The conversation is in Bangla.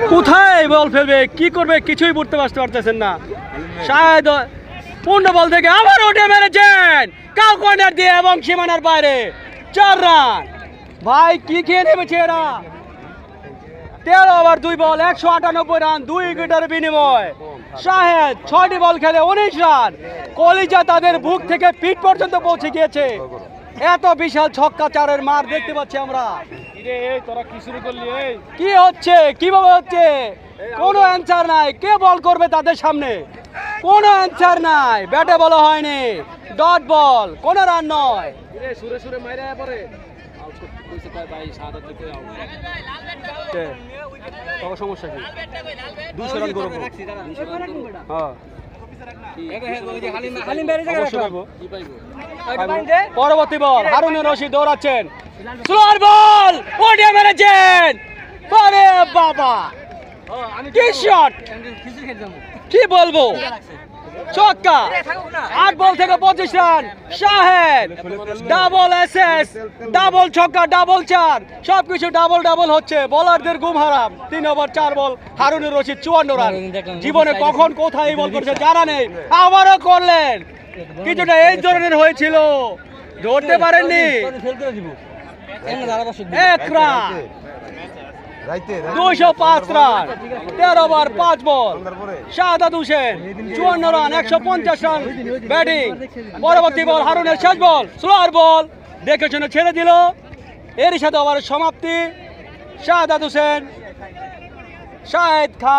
কোথায় বল ফেলবে, কি করবে কিছুই বুঝতে পারতেছেন না। শাহেদ 15 বল থেকে আবার উঠে মেরেছেন কাউ কর্নার দিয়ে এবং সীমানার বাইরে 4 রান। ভাই কি খেয়ে নেমেছে এরা। 13 ওভার 2 বল 198 রান, 2 উইকেটের বিনিময়। শাহেদ 6টি বল খেলে 19 রান। কলিজা তাদের বুক থেকে পিঠ পর্যন্ত পৌঁছে গিয়েছে। এত বিশাল ছক্কা চারের মার দেখতে পাচ্ছি আমরা। কি হচ্ছে, কিভাবে হচ্ছে, কোনো অ্যান্সার নাই। কে বল করবে তাদের সামনে, কোনো অ্যান্সার নাই। ব্যাটে বলা হয়নি, ডট বল, কোনো রান নয়। সমস্যা কি 200 রান করবো। পরবর্তী বল হারুনুর রশিদ দৌড়াচ্ছেন, স্লোয়ার বল ওডিয়া মেরেছেন। আরে বাবা কি শট, কি বলবো, ছক্কা। 8 বল থেকে 25 run. Shahed double SS, double ছক্কা, ডাবল 4, সবকিছু ডাবল ডাবল হচ্ছে। বলারদের ঘুম হারাম। 3 ওভার 4 বল হারুনুর রশিদ 54 রান। জীবনে কখন কোথায় বল করছে জানা নেই, আবারও করলেন। কিছুটা এই ধরনের হয়েছিল, ধরতে পারেননি। 1 রান, 205 রান, 13 ওভার 5 বল। Shahadat Hossain 54 run, 150 run batting. পরবর্তী বল হারুনের শেষ বল, স্লোয়ার বল দেখে শুনে ছেড়ে দিল। এরই সাথে ওভারের সমাপ্তি। শাহাদাত হোসেন, শাহেদ খান।